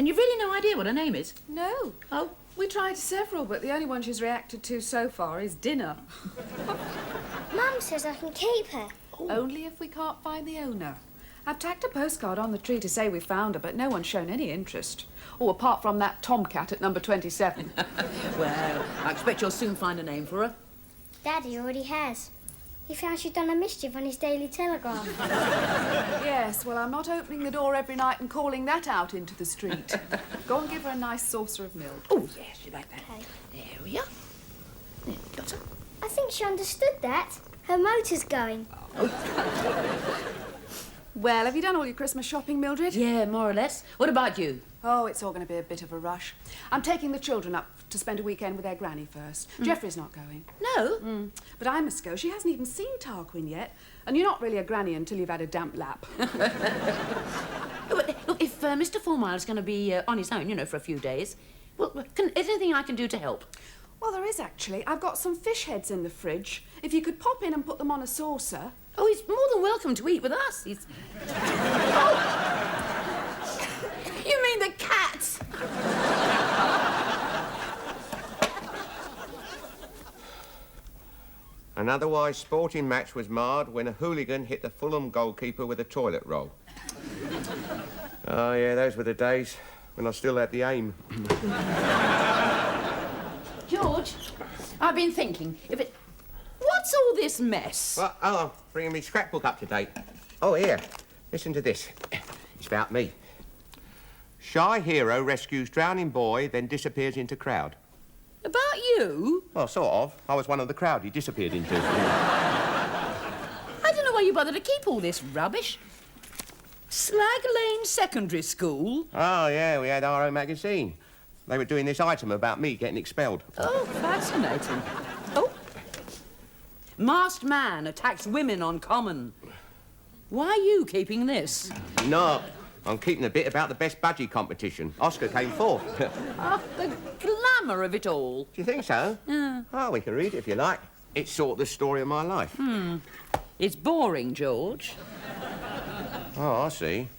you've really no idea what her name is? No. Oh. We tried several, but the only one she's reacted to so far is dinner. Mum says I can keep her. Only if we can't find the owner. I've tacked a postcard on the tree to say we found her, but no one's shown any interest. Oh, apart from that tomcat at number 27. Well, I expect you'll soon find a name for her. Daddy already has. He found she'd done a mischief on his Daily Telegraph. Yes, well, I'm not opening the door every night and calling that out into the street. Go and give her a nice saucer of milk. Oh, yes, you like that. Okay. There we are. There, got her. I think she understood that. Her motor's going. Well, have you done all your Christmas shopping, Mildred? Yeah, more or less. What about you? Oh, it's all going to be a bit of a rush. I'm taking the children up to spend a weekend with their granny first. Geoffrey's not going. No? But I must go. She hasn't even seen Tarquin yet. And you're not really a granny until you've had a damp lap. Look, if Mr. Fourmile's going to be on his own, you know, for a few days, well, is there anything I can do to help? Well, there is, actually. I've got some fish heads in the fridge. If you could pop in and put them on a saucer... Oh, he's more than welcome to eat with us. He's... Oh. You mean the cats? An otherwise sporting match was marred when a hooligan hit the Fulham goalkeeper with a toilet roll. Oh, yeah, those were the days when I still had the aim. George, I've been thinking, what's all this mess? Well, I'm bringing me scrapbook up to date. Oh, here, listen to this. It's about me. Shy hero rescues drowning boy, then disappears into crowd. About you? Well, sort of. I was one of the crowd he disappeared into. I don't know why you bother to keep all this rubbish. Slag Lane Secondary School? Oh, yeah, we had our own magazine. They were doing this item about me getting expelled. Oh, fascinating. Oh. Masked man attacks women on common. Why are you keeping this? No, I'm keeping a bit about the best budgie competition. Oscar came fourth. Oh, the glamour of it all. Do you think so? Yeah. Oh, we can read it if you like. It's sort of the story of my life. It's boring, George. Oh, I see.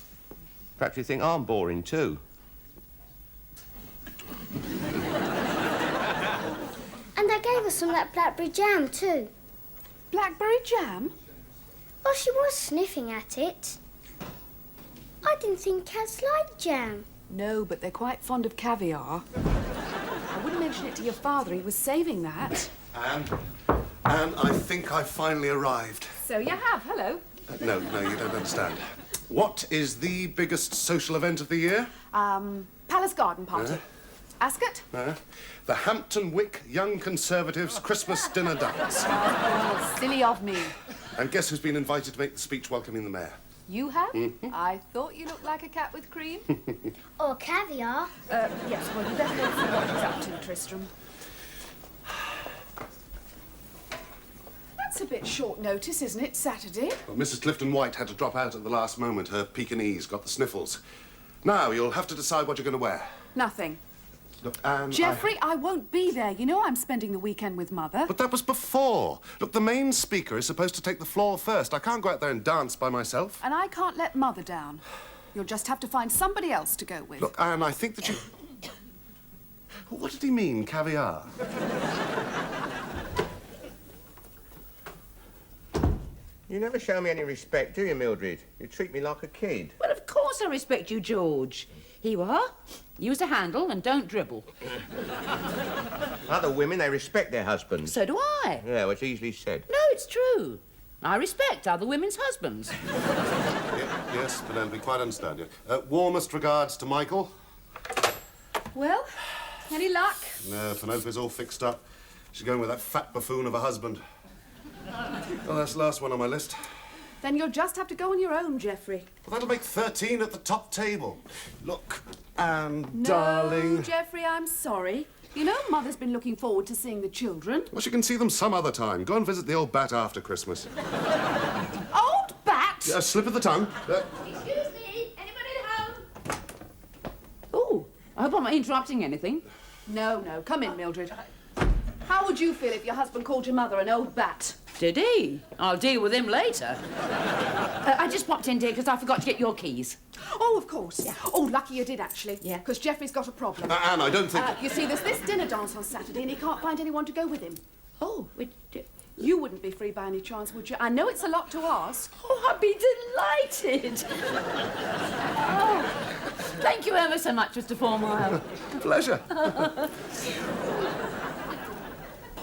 Perhaps you think I'm boring too. And they gave us some of that blackberry jam, too. Blackberry jam? Well, she was sniffing at it. I didn't think cats liked jam. No, but they're quite fond of caviar. I wouldn't mention it to your father. He was saving that. Anne, I think I've finally arrived. So you have. Hello. No, you don't understand. What is the biggest social event of the year? Palace Garden Party. Ascot? The Hampton Wick Young Conservatives Christmas Dinner Dance. Oh, silly of me. And guess who's been invited to make the speech welcoming the mayor? You have? I thought you looked like a cat with cream. Or caviar. Yes, well, you better go see what he's up to, Tristram. That's a bit short notice, isn't it, Saturday? Well, Mrs. Clifton White had to drop out at the last moment. Her Pekingese got the sniffles. Now, you'll have to decide what you're going to wear. Nothing. Look, Anne, Geoffrey, I won't be there. You know I'm spending the weekend with Mother. But that was before. Look, the main speaker is supposed to take the floor first. I can't go out there and dance by myself. And I can't let Mother down. You'll just have to find somebody else to go with. Look, Anne, I think that you... What did he mean, caviar? You never show me any respect, do you, Mildred? You treat me like a kid. Well, of course I respect you, George. Here you are. Use a handle and don't dribble. Other women, they respect their husbands. So do I. Yeah, well, it's easily said. No, it's true. I respect other women's husbands. Yes, Penelope, quite understand you. Warmest regards to Michael. Well, any luck? No, Penelope's all fixed up. She's going with that fat buffoon of a husband. Well, that's the last one on my list. Then you'll just have to go on your own, Geoffrey. Well, that'll make 13 at the top table. Look, Anne, No, darling. Geoffrey, I'm sorry. You know Mother's been looking forward to seeing the children. Well, she can see them some other time. Go and visit the old bat after Christmas. Old bat? Slip of the tongue. Excuse me, anybody at home? Oh, I hope I'm not interrupting anything. No, come in, Mildred. How would you feel if your husband called your mother an old bat? Did he? I'll deal with him later. I just popped in, dear, because I forgot to get your keys. Oh, of course. Yeah. Oh, lucky you did, actually. Yeah. Because Geoffrey's got a problem. Anne, I don't think... You see, there's this dinner dance on Saturday and he can't find anyone to go with him. Oh, You wouldn't be free by any chance, would you? I know it's a lot to ask. oh, I'd be delighted. Oh, thank you ever so much, Mr. Fourmile. Pleasure.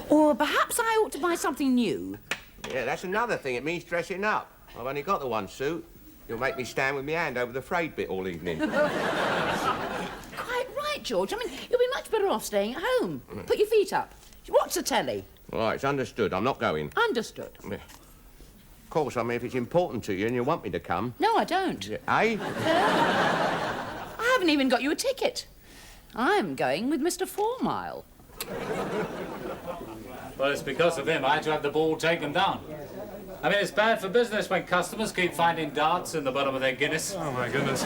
Or perhaps I ought to buy something new. Yeah, that's another thing. It means dressing up. I've only got the one suit. You'll make me stand with my hand over the frayed bit all evening. Quite right, George. I mean, you'll be much better off staying at home. Put your feet up. Watch the telly. All right, it's understood. I'm not going. Understood. Yeah. Of course, I mean, if it's important to you and you want me to come... No, I don't. Eh? I haven't even got you a ticket. I'm going with Mr. Fourmile. Well, it's because of him I had to have the ball taken down. I mean, it's bad for business when customers keep finding darts in the bottom of their Guinness. Oh, my goodness.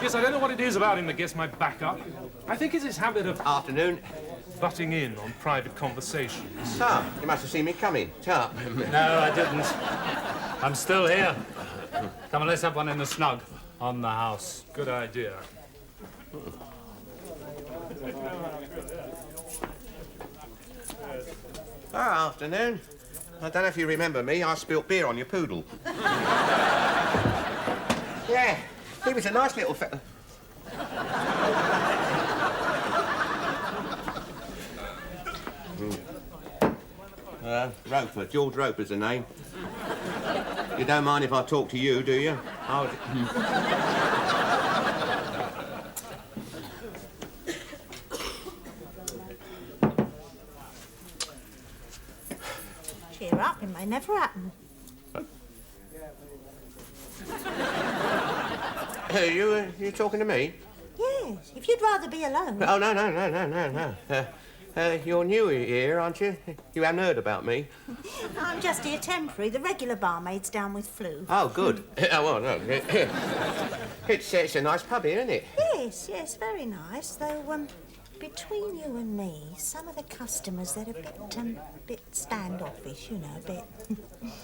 Yes, I don't know what it is about him that gets my back up. I think it's his habit of Afternoon. butting in on private conversations. Tom, you must have seen me coming. Tom. No, I didn't. I'm still here. Come on, let's have one in the snug on the house. Good idea. Oh, afternoon. I don't know if you remember me. I spilt beer on your poodle. Yeah, he was a nice little fella. Roper. George Roper's the name. You don't mind if I talk to you, do you? Cheer up, it may never happen. You talking to me? Yes, if you'd rather be alone. Oh, no. You're new here, aren't you? You haven't heard about me? I'm just here temporary. The regular barmaid's down with flu. Oh, good. Oh, well, no. It's a nice pub here, isn't it? Yes, very nice. Though, between you and me, some of the customers, they're a bit standoffish, you know, a bit...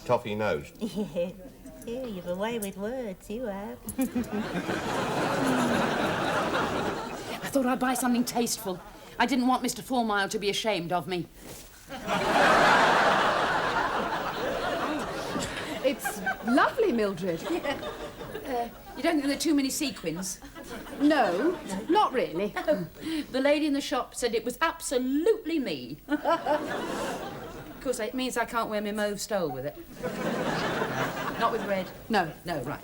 Toffee nose. Yeah, you've a way with words, you have. I thought I'd buy something tasteful. I didn't want Mr. Fourmile to be ashamed of me. It's lovely, Mildred. You don't think there are too many sequins? No, not really. The lady in the shop said it was absolutely me. Of course, it means I can't wear my mauve stole with it. Not with red. No. No, right.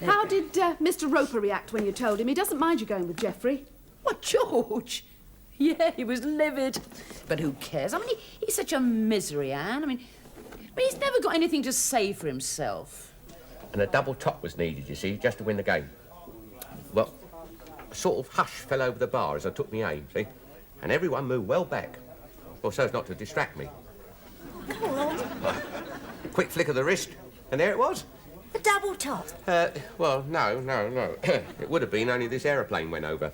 How did Mr. Roper react when you told him? He doesn't mind you going with Geoffrey. What, George? Yeah, he was livid. But who cares? I mean, he's such a misery, Anne. I mean, he's never got anything to say for himself. And a double top was needed, you see, just to win the game. Well, a sort of hush fell over the bar as I took my aim, see? And everyone moved well back. Well, so as not to distract me. Go on. Quick flick of the wrist, and there it was. The double top. Well, no. It would have been, only this aeroplane went over.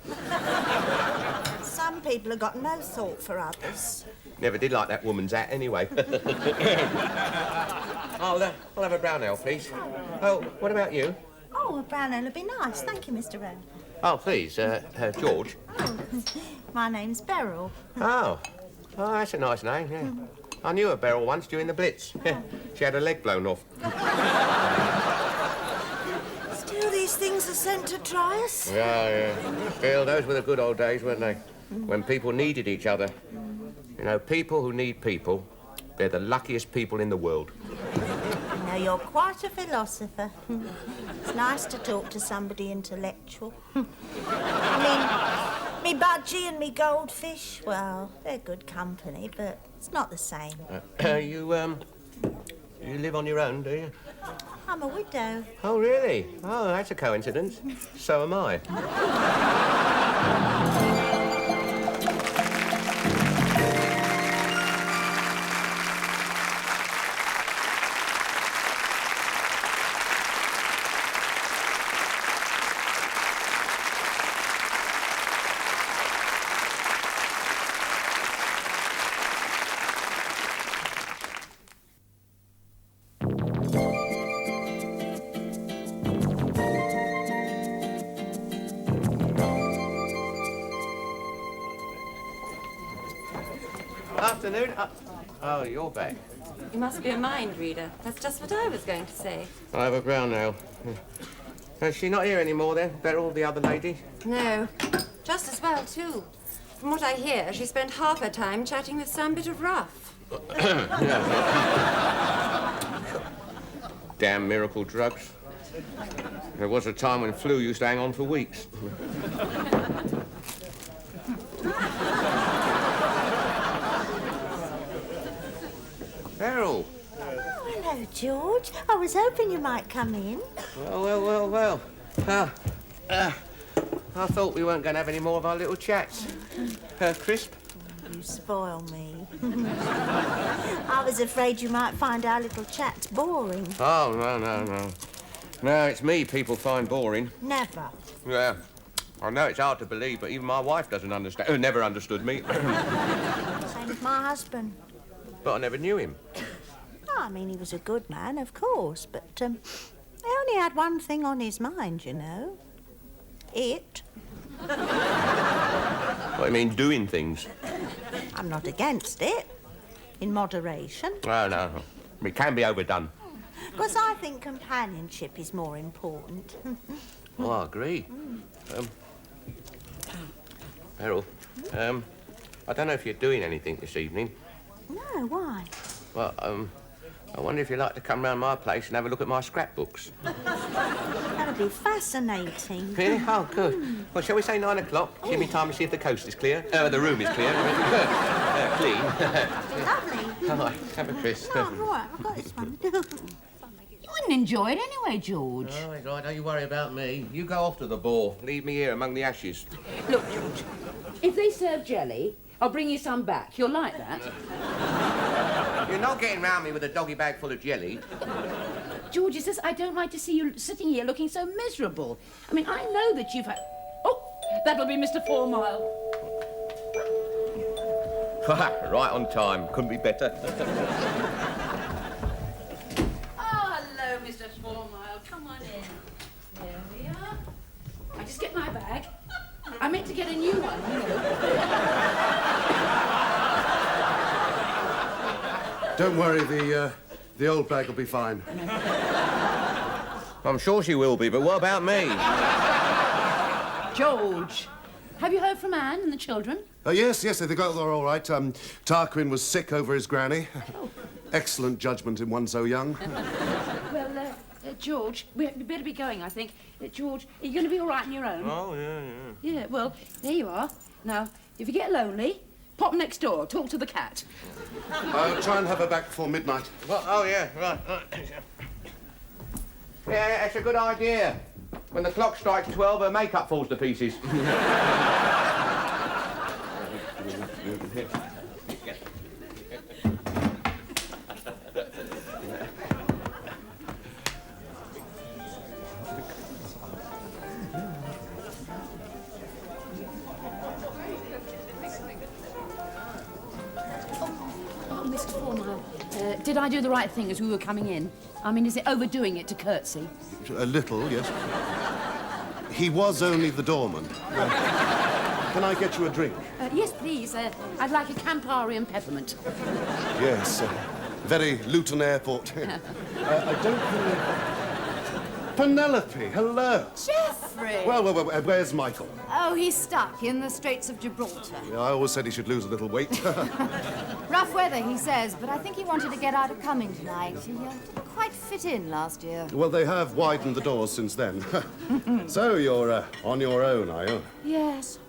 Some people have got no thought for others. Never did like that woman's hat, anyway. I'll have a brown ale, please. Oh, what about you? Oh, a brown ale would be nice. Thank you, Mr. Rowe. Oh, please, George. Oh, my name's Beryl. Oh, that's a nice name, yeah. I knew a Beryl once during the Blitz. She had her leg blown off. Still, these things are sent to try us. Yeah. Still, those were the good old days, weren't they? When people needed each other. You know, people who need people, they're the luckiest people in the world. You know, you're quite a philosopher. It's nice to talk to somebody intellectual. I mean, me budgie and me goldfish, well, they're good company, but it's not the same. You live on your own, do you? I'm a widow. Oh, really? Oh, that's a coincidence. So am I. afternoon. Oh, you're back. You must be a mind reader. That's just what I was going to say. I have a brown nail. Is she not here anymore then, Beryl, the other lady? No. Just as well, too. From what I hear, she spent half her time chatting with some bit of rough. Damn miracle drugs. There was a time when flu used to hang on for weeks. Beryl. Oh, hello, George. I was hoping you might come in. Well. I thought we weren't going to have any more of our little chats. Crisp? You spoil me. I was afraid you might find our little chats boring. Oh, no. No, it's me people find boring. Never. Yeah. I know it's hard to believe, but even my wife doesn't understand. Never understood me. Same as my husband. But I never knew him. Oh, I mean, he was a good man, of course, but he only had one thing on his mind, you know. It. What do you mean, doing things? I'm not against it. In moderation. Oh, no. It can be overdone. Because I think companionship is more important. Oh, I agree. Beryl, I don't know if you're doing anything this evening. No, why? Well, I wonder if you'd like to come round my place and have a look at my scrapbooks. That would be fascinating. Really? Oh, good. Well, shall we say 9 o'clock? Give me time to see if the coast is clear. The room is clear. Clean. Lovely. All right, have a crisp. Oh, right, I've got this one. You wouldn't enjoy it anyway, George. Oh, it's right. Don't you worry about me. You go off to the ball. Leave me here among the ashes. Look, George, if they serve jelly, I'll bring you some back. You'll like that. You're not getting round me with a doggy bag full of jelly. George, it's just I don't like to see you sitting here looking so miserable. I mean, I know that you've had... Oh, that'll be Mr. 4 Mile. Right on time. Couldn't be better. Oh, hello, Mr. 4 Mile. Come on in. There we are. I just get my bag. I meant to get a new one, you know. Don't worry, the old bag will be fine. I'm sure she will be, but what about me? George, have you heard from Anne and the children? Yes, they got there all right. Tarquin was sick over his granny. Excellent judgment in one so young. Well, George, we better be going, I think. George, are you going to be all right on your own? Oh, yeah. Yeah, well, there you are. Now, if you get lonely, pop next door, talk to the cat. Try and have her back before midnight. Well, oh, yeah, right. Yeah, that's a good idea. When the clock strikes 12, her makeup falls to pieces. Mr. 4 Mile, did I do the right thing as we were coming in? I mean, is it overdoing it to curtsy? A little, yes. He was only the doorman. Can I get you a drink? Yes, please. I'd like a Campari and peppermint. Yes. Very Luton Airport. I don't think... Penelope, hello. Geoffrey! Well, where's Michael? Oh, he's stuck in the Straits of Gibraltar. Yeah, I always said he should lose a little weight. Rough weather, he says, but I think he wanted to get out of coming tonight. He didn't quite fit in last year. Well, they have widened the doors since then. So you're on your own, are you? Yes.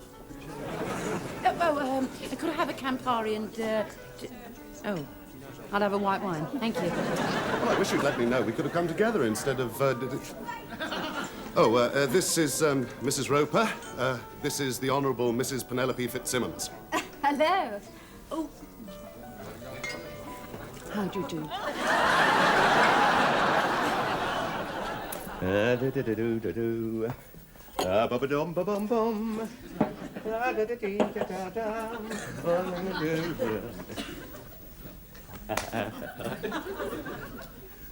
Could I have a Campari and... Oh, I'll have a white wine. Thank you. Well, I wish you'd let me know. We could have come together instead of... this is Mrs. Roper. This is the Honourable Mrs. Penelope Fitzsimmons. Hello. Oh. How do you do?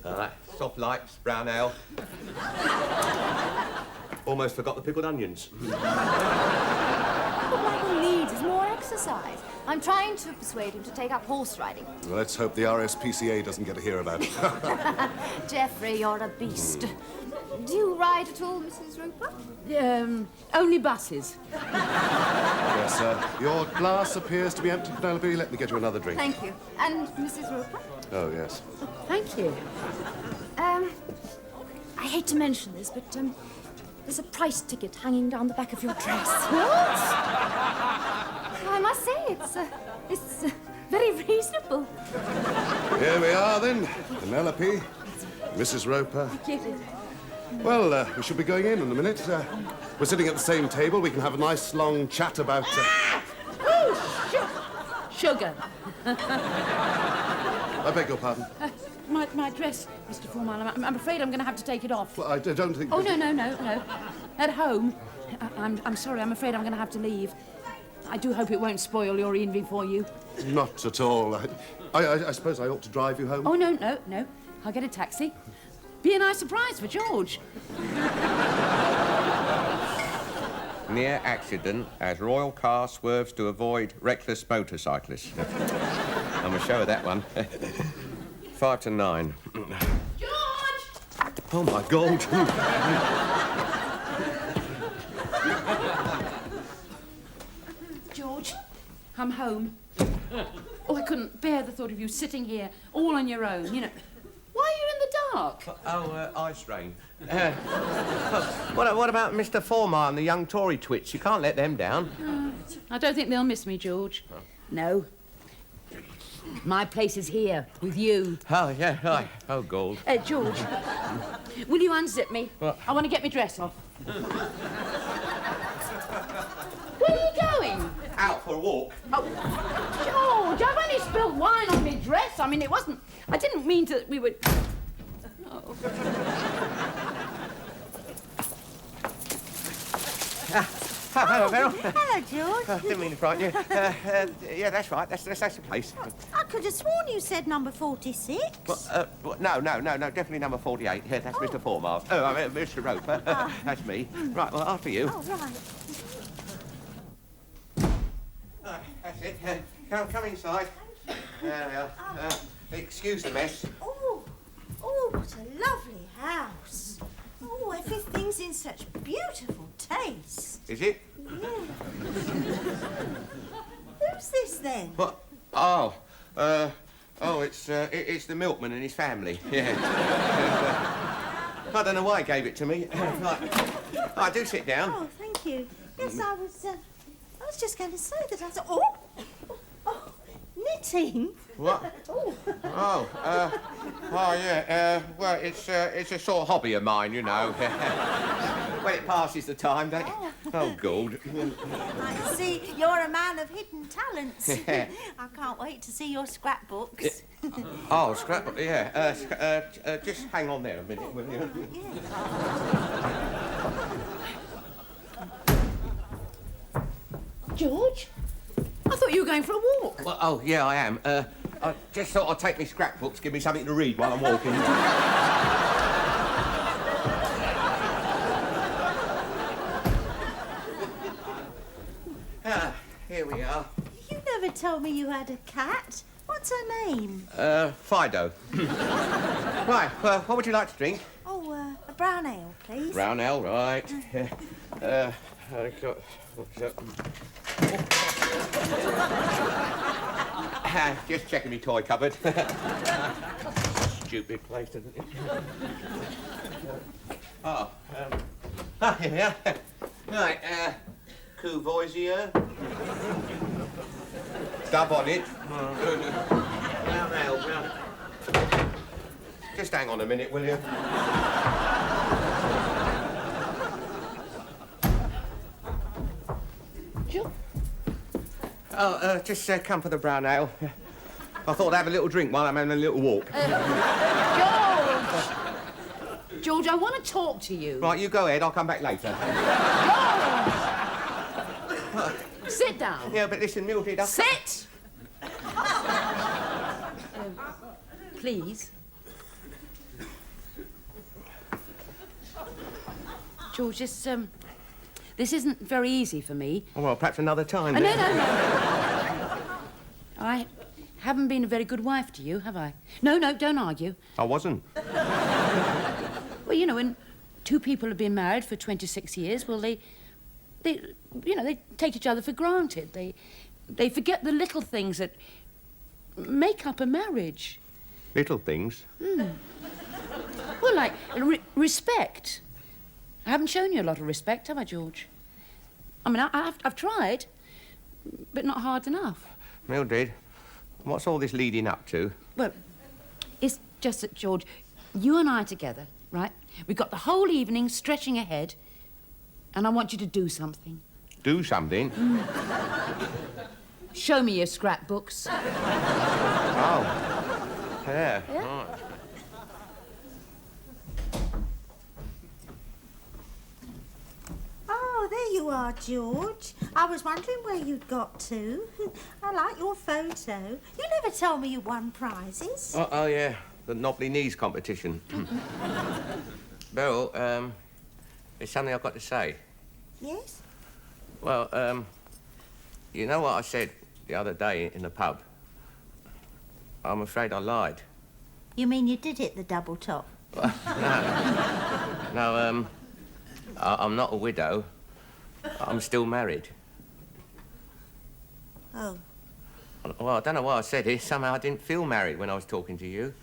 All right, soft lights, brown ale. Almost forgot the pickled onions. Uncle Michael needs is more exercise. I'm trying to persuade him to take up horse riding. Well, let's hope the RSPCA doesn't get to hear about it. Geoffrey, you're a beast. Do you ride at all, Mrs. Roper? Only buses. Yes, sir. Your glass appears to be empty, Penelope. Let me get you another drink. Thank you. And Mrs. Roper? Oh, yes. Thank you. I hate to mention this, but, there's a price ticket hanging down the back of your dress. What? I must say, it's very reasonable. Here we are, then. Penelope, Mrs. Roper. Well, we should be going in a minute. We're sitting at the same table. We can have a nice, long chat about... Sugar. I beg your pardon? My dress, Mr. Foreman. I'm afraid I'm going to have to take it off. Well, I don't think... Oh, no. At home. I'm sorry. I'm afraid I'm going to have to leave. I do hope it won't spoil your evening for you. Not at all. I suppose I ought to drive you home? Oh, no. I'll get a taxi. Be a nice surprise for George. Near accident as royal car swerves to avoid reckless motorcyclist. I'm a show of that one. 5 to 9. George! Oh, my God. George, I'm home. Oh, I couldn't bear the thought of you sitting here all on your own, you know. Why are you in the dark? Ice rain. What about Mr. Foreman, the young Tory twits? You can't let them down. I don't think they'll miss me, George. No. My place is here, with you. Oh, yeah, right. Oh, gold. George, will you unzip me? What? I want to get my dress off. Where are you going? Out for a walk. Oh, George, I've only spilled wine on my dress. I mean, it wasn't... I didn't mean to... We would... Oh. Hello, Beryl. Hello, George. Didn't mean to frighten you. Yeah, that's right. That's the place. I could have sworn you said number 46. No, definitely number 48. Yeah, that's Mr. Foreman. Oh, I mean, Mr. Roper. That's me. Right, well, after you. Oh, right. That's it. Come inside. There we are. Excuse the mess. Oh, what a lovely house. Oh, everything's in such beautiful taste. Is it? Yeah. Who's this, then? What? It's the milkman and his family. Yeah. I don't know why he gave it to me. Right, do sit down. Oh, thank you. Yes, I was just going to say that I thought... Oh, knitting? What? Oh. Yeah. Well, it's a sort of hobby of mine, you know. When it passes the time, don't it? Oh, God. I see you're a man of hidden talents. Yeah. I can't wait to see your scrapbooks. Oh, scrapbook, yeah. Just hang on there a minute, will you? George? I thought you were going for a walk. Well, oh, yeah, I am. I just thought I'd take my scrapbooks, give me something to read while I'm walking. Here we are. You never told me you had a cat. What's her name? Fido. Right, what would you like to drink? Oh, a brown ale, please. Brown ale, right. I got... What's that? Just checking my toy cupboard. Stupid place, isn't it? Here we are. Right, Courvoisier. Dub on it. Brown ale, brown. Just hang on a minute, will you? George? Oh, just come for the brown ale. I thought I'd have a little drink while I'm having a little walk. George, I want to talk to you. Right, you go ahead. I'll come back later. George! Sit down. Yeah, but listen, Mildred... Sit! Please. George, This isn't very easy for me. Oh, well, perhaps another time. No, then. no. I haven't been a very good wife to you, have I? No, don't argue. I wasn't. Well, you know, when two people have been married for 26 years, well, they take each other for granted. They forget the little things that make up a marriage. Little things? Well, like respect. I haven't shown you a lot of respect, have I, George? I mean, I've tried, but not hard enough. Mildred, what's all this leading up to? Well, it's just that, George, you and I together, right? We've got the whole evening stretching ahead, and I want you to do something. Do something? Show me your scrapbooks. Oh. Yeah. Right. Oh, there you are, George. I was wondering where you'd got to. I like your photo. You never told me you won prizes. Oh, yeah, the knobbly knees competition. Beryl, there's something I've got to say. Yes? Well, you know what I said the other day in the pub? I'm afraid I lied. You mean you did hit the double top? No, I'm not a widow. I'm still married. Oh. Well, I don't know why I said it. Somehow I didn't feel married when I was talking to you.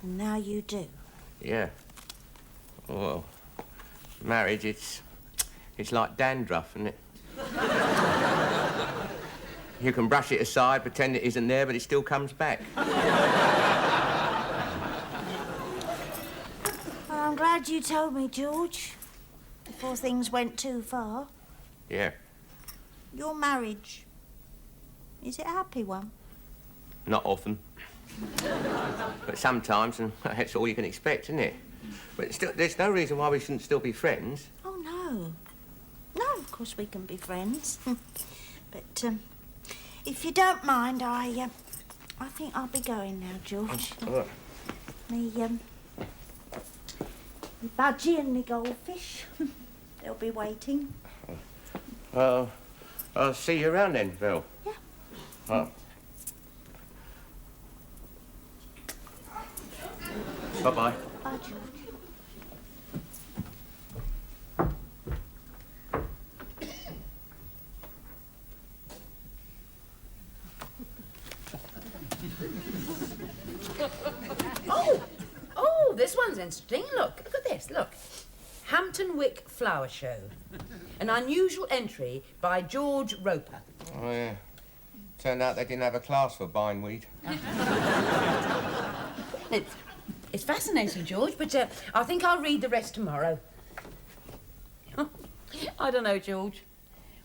And now you do. Yeah. Well, marriage, it's like dandruff, isn't it? You can brush it aside, pretend it isn't there, but it still comes back. Well, I'm glad you told me, George, before things went too far. Yeah. Your marriage, is it a happy one? Not often. But sometimes, and that's all you can expect, isn't it? But still, there's no reason why we shouldn't still be friends. Oh, no. No, of course we can be friends. But, if you don't mind, I think I'll be going now, George. Me budgie and me goldfish. They'll be waiting. I'll see you around then, Bill. Yeah. Oh. Bye-bye. Bye, George. Oh, this one's interesting. Look at this, look. Hampton Wick Flower Show. An unusual entry by George Roper. Oh, yeah. Turned out they didn't have a class for buying weed. It's fascinating, George, but I think I'll read the rest tomorrow. I don't know, George.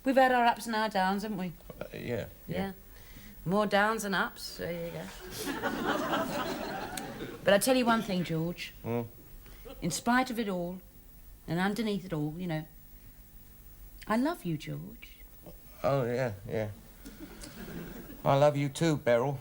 We've had our ups and our downs, haven't we? Yeah. More downs than ups. There you go. But I tell you one thing, George. In spite of it all, and underneath it all, you know, I love you, George. Oh, yeah. I love you too, Beryl.